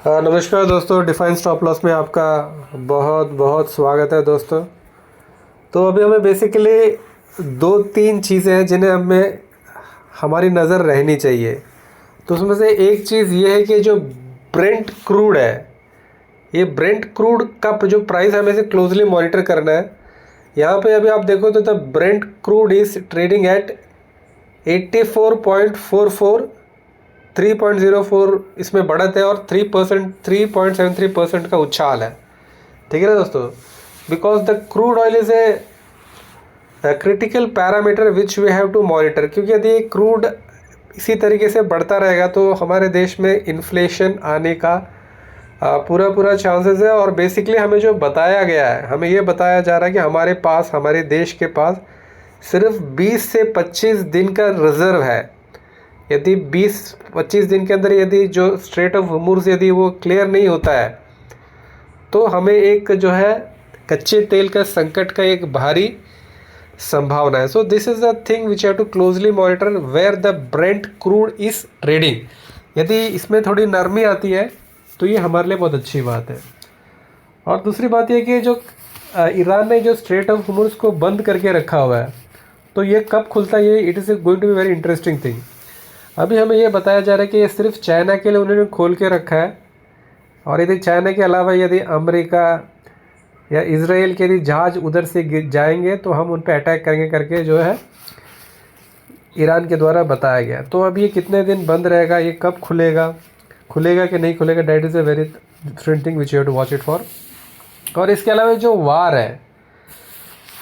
नमस्कार दोस्तों, define stop loss में आपका बहुत बहुत स्वागत है दोस्तों। तो अभी हमें बेसिकली दो तीन चीज़ें हैं जिन्हें हमें हमारी नज़र रहनी चाहिए। तो उसमें से एक चीज़ ये है कि जो ब्रेंट क्रूड है, ये ब्रेंट क्रूड का जो प्राइस हमें से क्लोजली मॉनिटर करना है। यहाँ पे अभी आप देखो तो the Brent crude is trading at 84.44, 3.04 इसमें बढ़त है और 3.73% का उछाल है। ठीक है ना दोस्तों, because the crude oil is a critical parameter which we have to monitor. क्योंकि यदि क्रूड इसी तरीके से बढ़ता रहेगा तो हमारे देश में इन्फ्लेशन आने का पूरा पूरा चांसेस है। और बेसिकली हमें जो बताया गया है, हमें ये बताया जा रहा है कि हमारे पास, हमारे देश के पास सिर्फ 20 से 25 दिन का रिजर्व है। यदि 20-25 दिन के अंदर यदि जो स्ट्रेट ऑफ हॉर्मुज़ यदि वो क्लियर नहीं होता है तो हमें एक जो है कच्चे तेल का संकट का एक भारी संभावना है। So this is the thing which have to closely monitor where the Brent crude is trading. यदि इसमें थोड़ी नरमी आती है तो ये हमारे लिए बहुत अच्छी बात है। और दूसरी बात यह कि जो ईरान ने जो स्ट्रेट ऑफ हॉर्मुज़ को बंद करके रखा हुआ है तो ये कब खुलता है, ये it is going to be very interesting thing. अभी हमें ये बताया जा रहा है कि ये सिर्फ चाइना के लिए उन्होंने खोल के रखा है। और यदि चाइना के अलावा यदि अमेरिका या इजराइल के यदि जहाज़ उधर से जाएंगे तो हम उन पर अटैक करेंगे करके जो है ईरान के द्वारा बताया गया। तो अब ये कितने दिन बंद रहेगा, ये कब खुलेगा कि नहीं खुलेगा, that is a very different thing which you have to watch it for. और इसके अलावा जो वार है,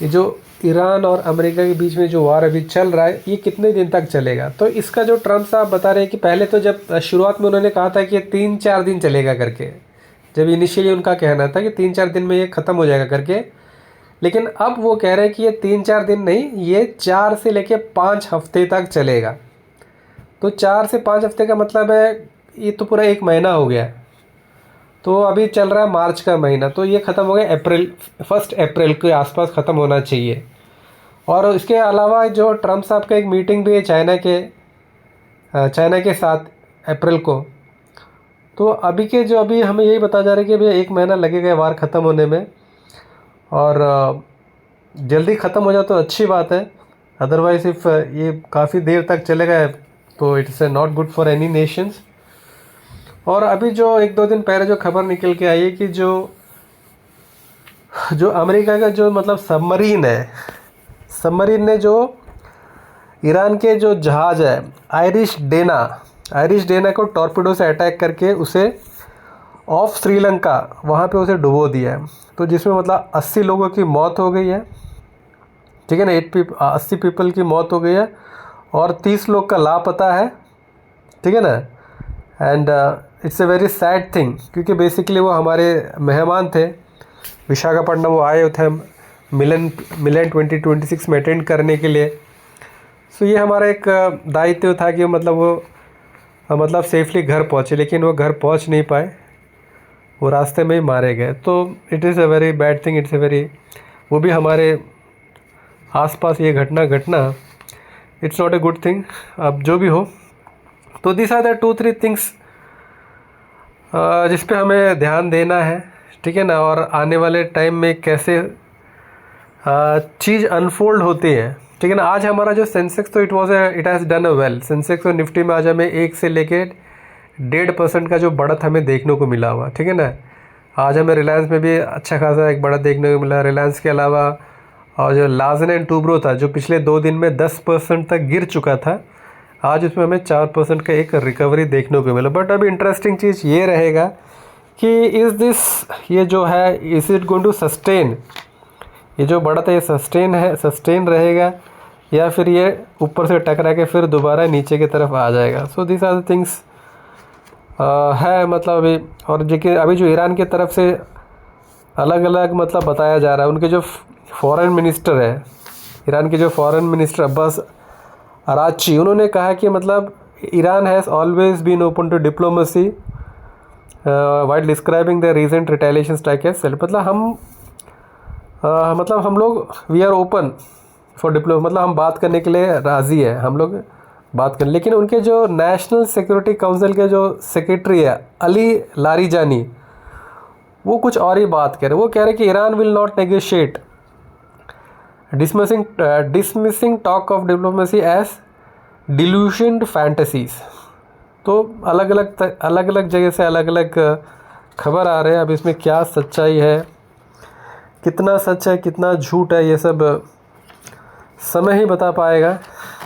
ये जो ईरान और अमेरिका के बीच में जो वार अभी चल रहा है, ये कितने दिन तक चलेगा। तो इसका जो ट्रम्प साहब बता रहे हैं कि पहले तो जब शुरुआत में उन्होंने कहा था कि ये 3-4 दिन चलेगा करके, जब इनिशियली उनका कहना था कि 3-4 दिन में ये ख़त्म हो जाएगा करके, लेकिन अब वो कह रहे हैं कि ये 3-4 दिन नहीं, ये 4 से लेके 5 हफ्ते तक चलेगा। तो 4 से 5 हफ्ते का मतलब है ये तो पूरा 1 महीना हो गया। तो अभी चल रहा है मार्च का महीना, तो ये ख़त्म हो गया 1 अप्रैल के आसपास ख़त्म होना चाहिए। और इसके अलावा जो ट्रम्प साहब का एक मीटिंग भी है चाइना के साथ अप्रैल को। तो अभी हमें यही बताया जा रहा है कि भैया 1 महीना लगेगा वार ख़त्म होने में। और जल्दी ख़त्म हो जाए तो अच्छी बात है, अदरवाइज़ इफ़ ये काफ़ी देर तक चलेगा तो it's not good for any Nations. और अभी जो 1-2 दिन पहले जो खबर निकल के आई है कि जो अमेरिका का जो मतलब सबमरीन ने जो ईरान के जो जहाज़ है आयरिश डेना को टॉर्पीडो से अटैक करके उसे ऑफ श्रीलंका वहाँ पे उसे डुबो दिया है। तो जिसमें मतलब 80 लोगों की मौत हो गई है। ठीक है ना, 80 पीपल की मौत हो गई है और 30 लोग का लापता है। ठीक है ना, and it's a very sad thing, क्योंकि बेसिकली वो हमारे मेहमान थे विशाखापट्टनम, वो आए थे मिलन 2026 में अटेंड करने के लिए। सो ये हमारा एक दायित्व था कि मतलब वो मतलब सेफली घर पहुँचे, लेकिन वो घर पहुँच नहीं पाए, वो रास्ते में ही मारे गए। तो it is a very bad thing, it's a very, वो भी हमारे आसपास ये घटना it's not a good thing. अब जो भी हो, तो दिस आर द 2-3 थिंग्स जिस पे हमें ध्यान देना है। ठीक है ना, और आने वाले टाइम में कैसे चीज़ अनफोल्ड होती है। ठीक है ना, आज हमारा जो सेंसेक्स तो it has done a well. Sensex और निफ्टी में आज हमें 1 से लेके 1.5% का जो बढ़त हमें देखने को मिला हुआ। ठीक है ना, आज हमें रिलायंस में भी अच्छा खासा एक बढ़त देखने को मिला। रिलायंस के अलावा और जो लार्सन एंड टूब्रो था जो पिछले 2 दिन में 10% तक गिर चुका था, आज उसमें हमें 4% का एक रिकवरी देखने को मिला। बट अभी इंटरेस्टिंग चीज़ ये रहेगा कि ये जो है is it going to sustain, ये जो बढ़त है ये सस्टेन रहेगा या फिर ये ऊपर से टकरा के फिर दोबारा नीचे की तरफ आ जाएगा। So this are the things है मतलब अभी। और देखिए अभी जो ईरान की तरफ से अलग अलग मतलब बताया जा रहा है, उनके जो फॉरेन मिनिस्टर है, ईरान के जो फॉरेन मिनिस्टर अब्बास अराची, उन्होंने कहा कि मतलब Iran has always been open to diplomacy while describing the recent retaliation strike as self. मतलब हम लोग वी आर ओपन फॉर मतलब हम बात करने के लिए राज़ी है, हम लोग बात करें। लेकिन उनके जो नेशनल सिक्योरिटी काउंसिल के जो सेक्रेटरी है अली लारिजानी, वो कुछ और ही बात कह रहे। वो कह रहे कि Iran will not negotiate, dismissing talk of diplomacy as delusional fantasies. तो अलग अलग जगह से अलग अलग खबर आ रहे हैं। अब इसमें क्या सच्चाई है, कितना सच है, कितना झूठ है, ये सब समय ही बता पाएगा।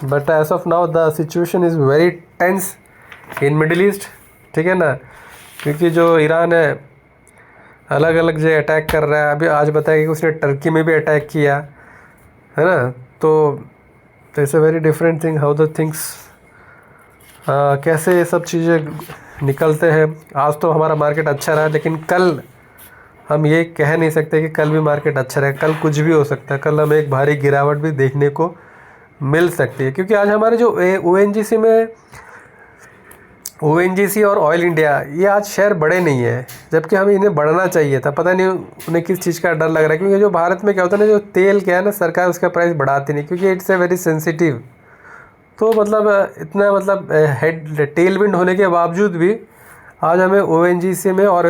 But as of now the situation is very tense in Middle East, ठीक है ना, क्योंकि जो ईरान है अलग अलग जगह अटैक कर रहा है। अभी आज बताया कि उसने टर्की में भी अटैक किया है ना। तो it's a very different thing how the things, कैसे ये सब चीज़ें निकलते हैं। आज तो हमारा मार्केट अच्छा रहा, लेकिन कल हम ये कह नहीं सकते कि कल भी मार्केट अच्छा रहे। कल कुछ भी हो सकता है, कल हमें एक भारी गिरावट भी देखने को मिल सकती है। क्योंकि आज हमारे जो ONGC और ऑयल इंडिया, ये आज शेयर बढ़े नहीं है, जबकि हमें इन्हें बढ़ना चाहिए था। पता नहीं उन्हें किस चीज़ का डर लग रहा है। क्योंकि जो भारत में क्या होता है ना, जो तेल क्या है ना, सरकार उसका प्राइस बढ़ाती नहीं, क्योंकि इट्स ए वेरी सेंसिटिव। तो मतलब इतना मतलब टेल विंड होने के बावजूद भी आज हमें ONGC में और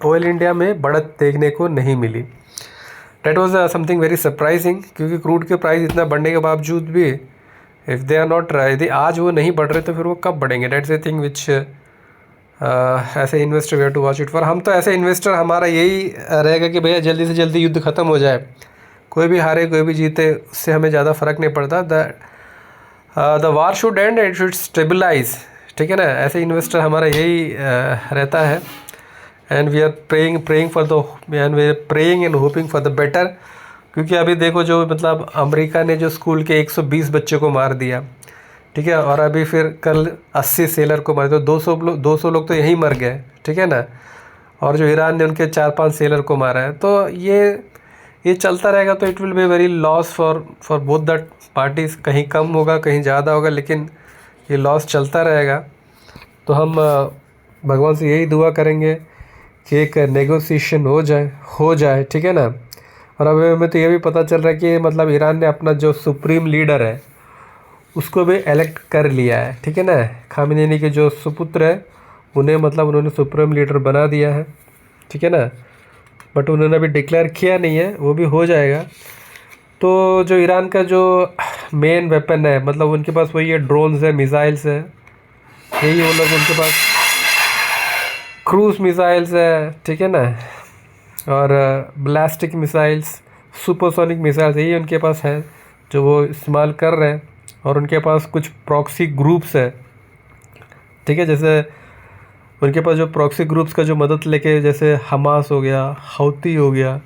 ऑयल इंडिया में बढ़त देखने को नहीं मिली। That was something very surprising, क्योंकि क्रूड के प्राइस इतना बढ़ने के बावजूद भी इफ़ दे आर नॉट, यदि आज वो नहीं बढ़ रहे तो फिर वो कब बढ़ेंगे। डेट्स ए थिंग विच ऐसे investor we have to watch it for. हम तो ऐसे इन्वेस्टर, हमारा यही रहेगा कि भैया जल्दी से जल्दी युद्ध ख़त्म हो जाए। कोई भी हारे कोई भी जीते, उससे हमें ज़्यादा फ़र्क नहीं पड़ता। The war should end, it should stabilize, ठीक है ना। ऐसे इन्वेस्टर हमारा यही रहता है। And we are praying and hoping for the better. क्योंकि अभी देखो जो मतलब अमेरिका ने जो स्कूल के 120 बच्चों को मार दिया, ठीक है, और अभी फिर कल 80 सेलर को मार दिया, तो 200 लोग तो यहीं मर गए, ठीक है ना। और जो ईरान ने उनके 4-5 सेलर को मारा है। तो ये चलता रहेगा, तो it will be very loss for both the parties. कहीं कम होगा, कहीं ज़्यादा होगा, लेकिन ये लॉस चलता रहेगा। तो हम भगवान से यही दुआ करेंगे कि एक नेगोशिएशन हो जाए, ठीक है ना। और अब हमें तो ये भी पता चल रहा है कि मतलब ईरान ने अपना जो सुप्रीम लीडर है उसको भी इलेक्ट कर लिया है, ठीक है ना। खामेनी के जो सुपुत्र है उन्हें मतलब उन्होंने सुप्रीम लीडर बना दिया है, ठीक है ना। बट उन्होंने अभी डिक्लेयर किया नहीं है, वो भी हो जाएगा। तो जो ईरान का जो मेन वेपन है, मतलब उनके पास वही है, ड्रोन्स है, मिसाइल्स है, यही वो लोग, उनके पास क्रूज मिसाइल्स है, ठीक है ना, और ब्लास्टिक मिसाइल्स, सुपरसोनिक मिसाइल्स, यही उनके पास है जो वो इस्तेमाल कर रहे हैं। और उनके पास कुछ प्रॉक्सी ग्रुप्स है, ठीक है, जैसे उनके पास जो प्रॉक्सी ग्रुप्स का जो मदद लेके, जैसे हमास हो गया, हौती हो गया,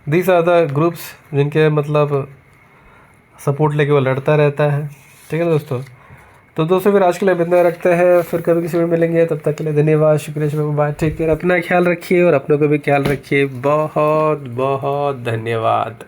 दीज आर द ग्रुप्स जिनके मतलब सपोर्ट लेके वो लड़ता रहता है, ठीक है ना दोस्तों। तो दोस्तों फिर आज के लिए इतना रखते हैं, फिर कभी किसी में मिलेंगे। तब तक के लिए धन्यवाद, शुक्रिया, बाय, टेक केयर, अपना ख्याल रखिए और अपनों को भी ख्याल रखिए। बहुत बहुत धन्यवाद।